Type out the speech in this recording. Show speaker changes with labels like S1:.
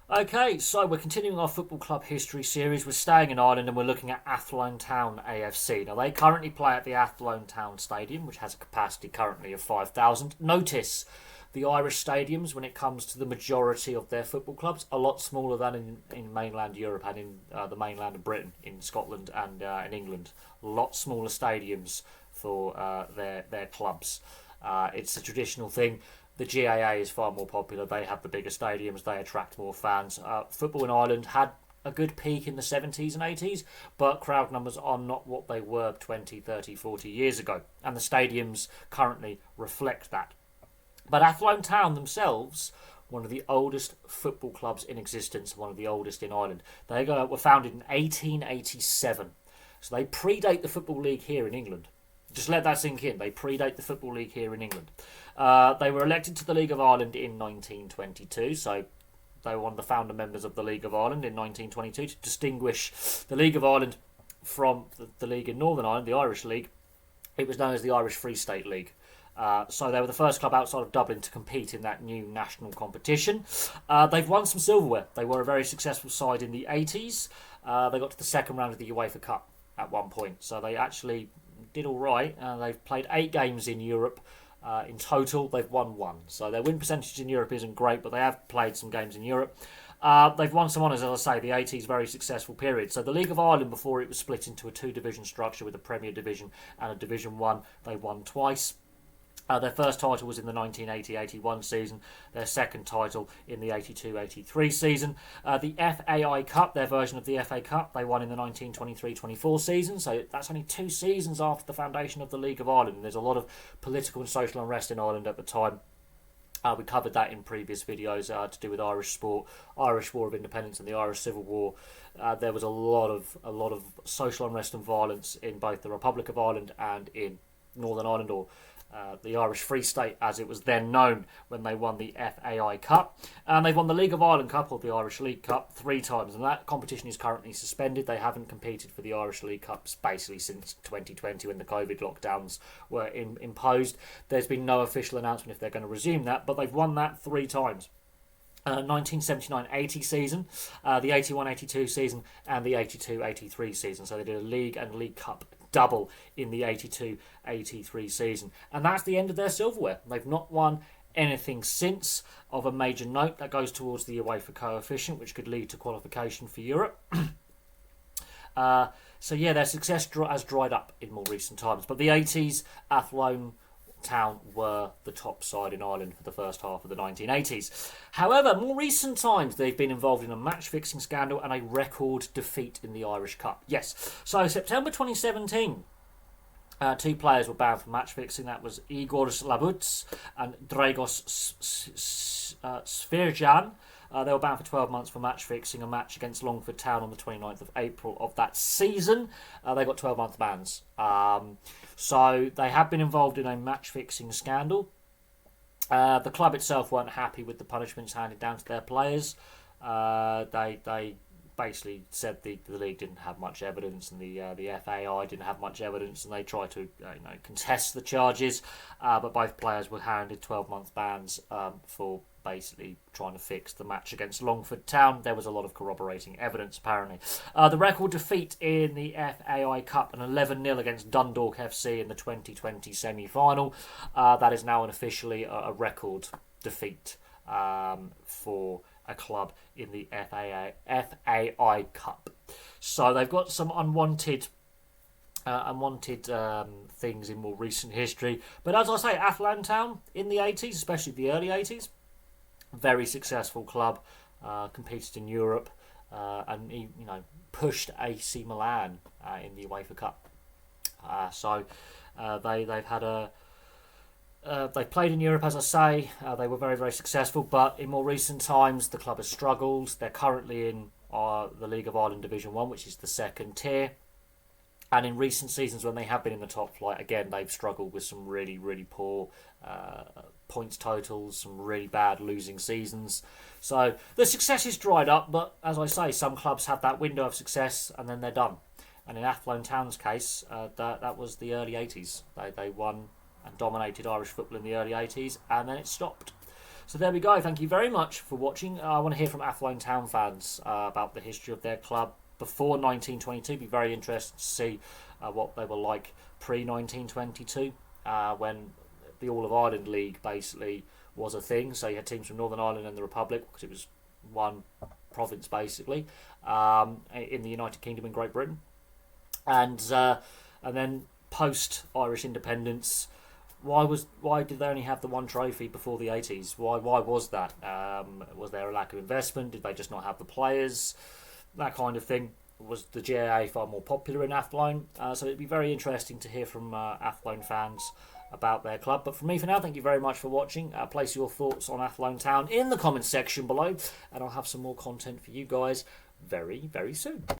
S1: Okay, so we're continuing our football club history series. We're staying in Ireland and we're looking at Athlone Town A.F.C. Now, they currently play at the Athlone Town Stadium, which has a capacity currently of 5,000. Notice the Irish stadiums, when it comes to the majority of their football clubs, a lot smaller than in mainland Europe and in the mainland of Britain, in Scotland and in England. A lot smaller stadiums for their clubs. It's a traditional thing. The GAA is far more popular. They have the bigger stadiums. They attract more fans. Football in Ireland had a good peak in the 70s and 80s, but crowd numbers are not what they were 20, 30, 40 years ago. And the stadiums currently reflect that. But Athlone Town themselves, one of the oldest football clubs in existence, one of the oldest in Ireland. They were founded in 1887. So they predate the Football League here in England. Just let that sink in. They predate the Football League here in England. They were elected to the League of Ireland in 1922, so they were one of the founder members of the League of Ireland in 1922 to distinguish the League of Ireland from the league in Northern Ireland, the Irish League. It was known as the Irish Free State League. So they were the first club outside of Dublin to compete in that new national competition. They've won some silverware. They were a very successful side in the 80s. They got to the second round of the UEFA Cup at one point, so they actually did all right. They've played 8 games in Europe. In total, they've won 1. So their win percentage in Europe isn't great, but they have played some games in Europe. They've won some honours, as I say, the 80s, very successful period. So the League of Ireland, before it was split into a 2-division structure with a Premier Division and a Division 1, they won twice. Their first title was in the 1980-81 season, their second title in the 82-83 season. The FAI Cup, their version of the FA Cup, they won in the 1923-24 season, so that's only 2 seasons after the foundation of the League of Ireland. There's a lot of political and social unrest in Ireland at the time. We covered that in previous videos to do with Irish sport, Irish War of Independence and the Irish Civil War. There was a lot of social unrest and violence in both the Republic of Ireland and in Northern Ireland, or the Irish Free State, as it was then known, when they won the FAI Cup. And they've won the League of Ireland Cup, or the Irish League Cup, 3 times, and that competition is currently suspended. They haven't competed for the Irish League Cups basically since 2020, when the COVID lockdowns were imposed. There's been no official announcement if they're going to resume that, but they've won that 3 times. 1979-80 season, the 81-82 season, and the 82-83 season. So they did a League and League Cup double in the 82-83 season. And that's the end of their silverware. They've not won anything since of a major note. That goes towards the UEFA coefficient, which could lead to qualification for Europe. So yeah, their success has dried up in more recent times. But the 80s, Athlone Town were the top side in Ireland for the first half of the 1980s. However, more recent times, they've been involved in a match-fixing scandal and a record defeat in the Irish Cup. Yes, so September 2017, 2 players were banned for match-fixing. That was Igor Slabuts and Dragos Svirjan. They were banned for 12 months for match-fixing a match against Longford Town on the 29th of April of that season. They got 12-month bans. So they have been involved in a match-fixing scandal. The club itself weren't happy with the punishments handed down to their players. They basically said the league didn't have much evidence, and the FAI didn't have much evidence, and they tried to contest the charges. But both players were handed 12-month bans for basically trying to fix the match against Longford Town. There was a lot of corroborating evidence, apparently. The record defeat in the FAI Cup, an 11-0 against Dundalk FC in the 2020 semi-final. That is now officially a record defeat for a club in the FAI Cup. So they've got some unwanted things in more recent history. But as I say, Athlone Town in the 80s, especially the early 80s, very successful club, competed in Europe, and pushed AC Milan in the UEFA Cup. So they've had they played in Europe, as I say. They were very, very successful, but in more recent times, the club has struggled. They're currently in the League of Ireland Division 1, which is the second tier. And in recent seasons, when they have been in the top flight, again, they've struggled with some really, really poor points totals, some really bad losing seasons. So the success is dried up, but as I say, some clubs have that window of success and then they're done. And in Athlone Town's case, that was the early 80s. They won and dominated Irish football in the early 80s, and then it stopped. So there we go. Thank you very much for watching. I want to hear from Athlone Town fans about the history of their club before 1922. Be very interested to see what they were like pre-1922 when the All of Ireland League basically was a thing. So you had teams from Northern Ireland and the Republic, because it was one province basically, in the United Kingdom and Great Britain, and then post Irish independence. Why did they only have the one trophy before the 80s? Why was that? Was there a lack of investment? Did they just not have the players? That kind of thing. Was the GAA far more popular in Athlone? So it'd be very interesting to hear from Athlone fans about their club. But from me for now, thank you very much for watching. Place your thoughts on Athlone Town in the comments section below, and I'll have some more content for you guys very, very soon.